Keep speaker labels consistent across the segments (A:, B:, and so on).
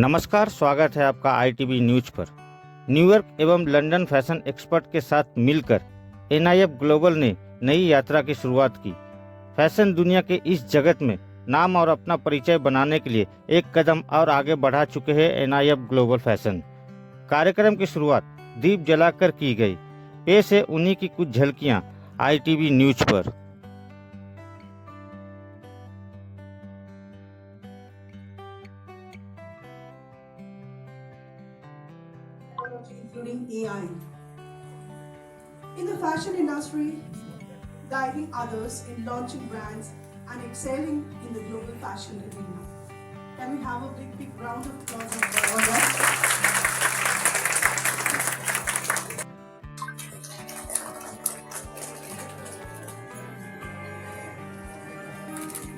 A: नमस्कार, स्वागत है आपका आईटीवी न्यूज पर। न्यूयॉर्क एवं लंदन फैशन एक्सपर्ट के साथ मिलकर एनआईएफ ग्लोबल ने नई यात्रा की शुरुआत की। फैशन दुनिया के इस जगत में नाम और अपना परिचय बनाने के लिए एक कदम और आगे बढ़ा चुके हैं एनआईएफ ग्लोबल फैशन। कार्यक्रम की शुरुआत दीप जलाकर की गई। पेश है उन्हीं की कुछ झलकियां आईटीवी न्यूज पर।
B: Including AI. In the fashion industry, guiding others in launching brands and excelling in the global fashion arena. Can we have a big round of applause for that?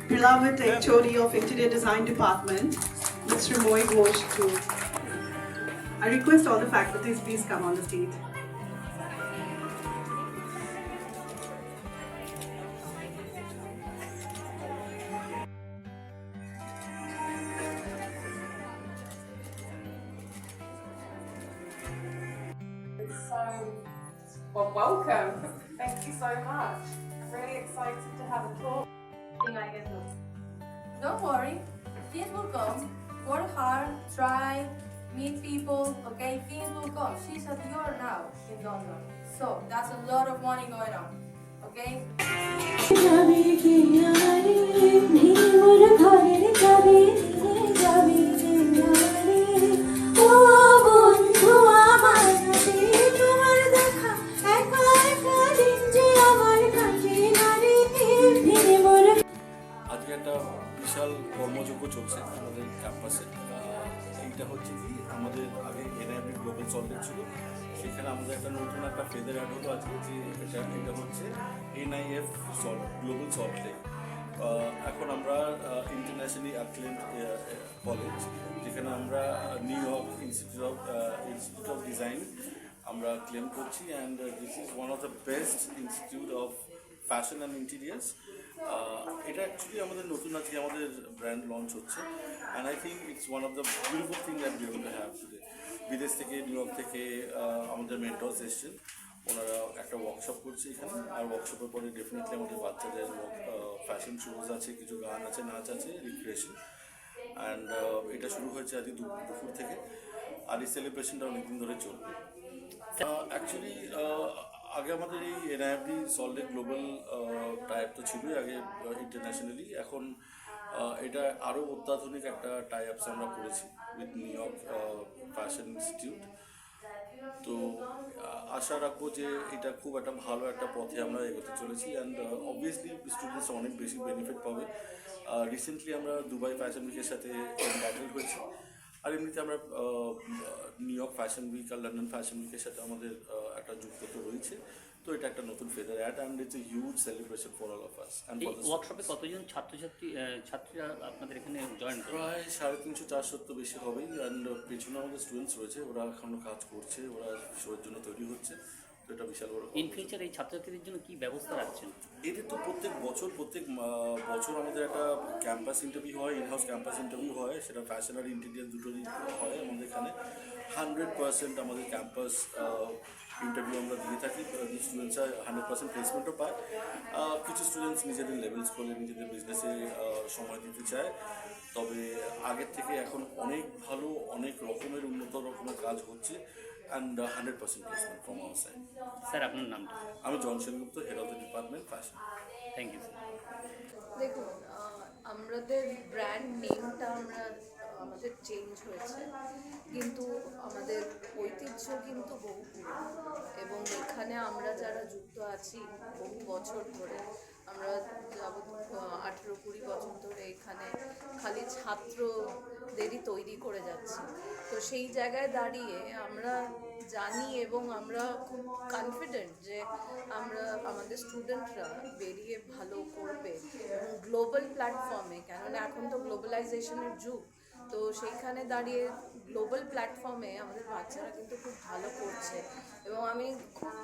B: Beloved HOD of Interior Design Department, Mr. Moy Ghosh, too. I request all the faculties please come on the stage.
C: Well, welcome. Thank you so much. Really excited to have a talk.
D: Don't worry, things will come. Work hard, try, meet people, okay? Things will come. She's at your now in London. So that's a lot of money going on, okay?
E: আজকে একটা বিশাল কর্মযজ্ঞ চলছে আমাদের ক্যাম্পাসে। এইটা হচ্ছে কি আমাদের আগে এনআইএফ গ্লোবাল সল্ট ছিল, সেখানে আমাদের একটা নতুন একটা ফেদার অ্যাড হলো আজকে যে এটা হচ্ছে এনআইএফ গ্লোবাল সল্ট লেক। এখন আমরা ইন্টারন্যাশনালি অ্যাক্লেমড কলেজ, যেখানে আমরা New York institute of design আমরা ক্লেম করছি, and this is one of the best institute of fashion and interiors. এটা অ্যাকচুয়ালি আমাদের নতুন আজকে আমাদের ব্র্যান্ড লঞ্চ হচ্ছে, and I think it's one of the beautiful thing that we going to have today. বিদেশ থেকে new York থেকে আমাদের মেন্টরস এসছেন, ওনারা একটা ওয়ার্কশপ করছে এখানে, আর ওয়ার্কশপের পরে ডেফিনেটলি আমাদের বাচ্চাদের ফ্যাশন শোজ আছে, কিছু গান আছে, নাচ আছে, রিক্রিয়েশন, অ্যান্ড এটা শুরু হয়েছে আজকে দুপুর থেকে, আর এই সেলিব্রেশনটা অনেকদিন ধরে চলবে। অ্যাকচুয়ালি আগে আমাদের এই এনআইএফডি সল্ট লেক গ্লোবাল টাইপ তো ছিলই আগে ইন্টারন্যাশনালি, এখন এটা আরও অত্যাধুনিক একটা টাই আপস আমরা করেছি with new York fashion institute. তো আশা রাখবো যে এটা খুব একটা ভালো একটা পথে আমরা এগোতে চলেছি, অ্যান্ড অবভিয়াসলি স্টুডেন্টস অনেক বেশি বেনিফিট পাবে। রিসেন্টলি আমরা দুবাই ফ্যাশন উইকের সাথে ব্যাটেল হয়েছি, আর এমনিতে আমরা নিউ ইয়র্ক ফ্যাশন উইক আর লন্ডন ফ্যাশন উইকের সাথে আমাদের একটা যুক্ত রয়েছে। তো এটা একটা নতুন feather add, and it's a huge celebration for all of us.
F: এই ওয়ার্কশপে কতজন ছাত্রীরা আপনাদের এখানে জয়েন করে?
E: প্রায় 350-400 তো বেশি হবেই, অ্যান্ড পেছনে আমাদের স্টুডেন্টস রয়েছে, ওরা এখনও কাজ করছে, ওরা শোয়ের জন্য তৈরি হচ্ছে। তো এটা বিশাল বড়।
F: ইন ফিউচার এই ছাত্রছাত্রীদের জন্য কি ব্যবস্থা রাখছেন?
E: এদের তো প্রত্যেক বছর আমাদের একটা ক্যাম্পাস ইন্টারভিউ হয়, ইনহাউস ক্যাম্পাস ইন্টারভিউ হয়, সেটা ফ্যাশন আর ইন্টেরিয়ার দুটোরই হয় আমাদের এখানে। 100% আমাদের ক্যাম্পাস ইন্টারভিউ আমরা দিয়ে থাকি, স্টুডেন্টসরা 100% প্লেসমেন্টও পায়। কিছু স্টুডেন্টস নিজেদের লেভেলস করে নিজেদের বিজনেসে সময় দিতে চায়, তবে আগের থেকে এখন অনেক ভালো, অনেক রকমের উন্নত রকমের কাজ হচ্ছে, and 100% placement from our side.
F: Sir আপনার নামটা?
E: আমি John Sengupta, head of the department fashion.
F: Thank you sir.
D: দেখুন, আমাদের ব্র্যান্ড নেমটা আমাদের চেঞ্জ হয়েছে, কিন্তু আমাদের ঐতিহ্য কিন্তু বহু পুরনো, এবং এখানে আমরা যারা যুক্ত আছি বহু বছর ধরে, আমরা 18-20 বছর ধরে এখানে খালি ছাত্রদেরই তৈরি করে যাচ্ছি। তো সেই জায়গায় দাঁড়িয়ে আমরা জানি এবং আমরা খুব কনফিডেন্ট যে আমাদের স্টুডেন্টরা বেরিয়ে ভালো করবে, এবং গ্লোবাল প্ল্যাটফর্মে, কেননা এখন তো গ্লোবালাইজেশনের যুগ, তো সেইখানে দাঁড়িয়ে গ্লোবাল প্ল্যাটফর্মে আমাদের বাচ্চারা কিন্তু খুব ভালো করছে। এবং আমি খুব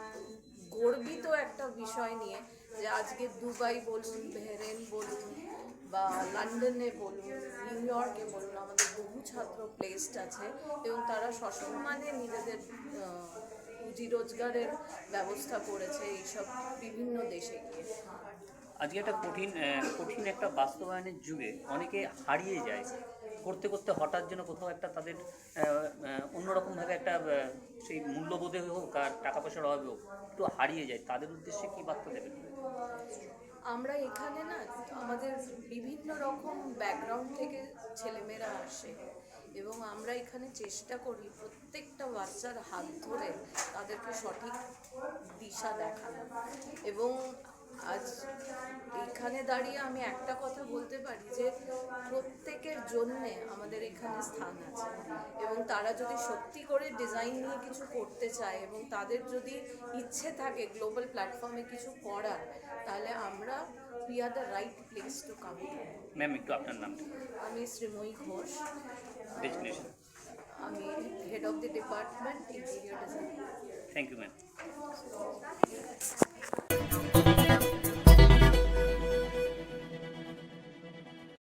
D: গর্বিত একটা বিষয় নিয়ে যে আজকে দুবাই বলুন, বেহরেন বলুন, বা লন্ডনে বলুন, নিউ ইয়র্কে বলুন, আমাদের বহু ছাত্র প্লেসড আছে এবং তারা সসম্মানে নিজেদের রুজি রোজগারের ব্যবস্থা করেছে এইসব বিভিন্ন দেশে গিয়ে।
F: আজকে একটা কঠিন একটা বাস্তবায়নের যুগে অনেকে হারিয়ে যায়, করতে করতে হঠাৎ যেন কোথাও একটা তাদের অন্যরকমভাবে একটা সেই মূল্যবোধে হোক আর টাকা পয়সার অভাবে হোক একটু হারিয়ে যায়, তাদের উদ্দেশ্যে কী বার্তা দেবেন?
D: আমরা এখানে না, আমাদের বিভিন্ন রকম ব্যাকগ্রাউন্ড থেকে ছেলেমেয়েরা আসে এবং আমরা এখানে চেষ্টা করি প্রত্যেকটা বাচ্চার হাত ধরে তাদেরকে সঠিক দিশা দেখানো। এবং আজ এখানে দাঁড়িয়ে আমি একটা কথা বলতে পারি যে প্রত্যেকের জন্যে আমাদের এখানে স্থান আছে এবং তারা যদি সত্যি করে ডিজাইন নিয়ে কিছু করতে চায় এবং তাদের যদি ইচ্ছে থাকে গ্লোবাল প্ল্যাটফর্মে কিছু করার, তাহলে আমরা we are the right place to come.
F: Ma'am, একটু আপনার নামটা,
D: আমি শ্রীময়ী ঘোষ,
F: ডেজিগনেশন।
D: আমি head of the department interior design.
F: Thank you ma'am.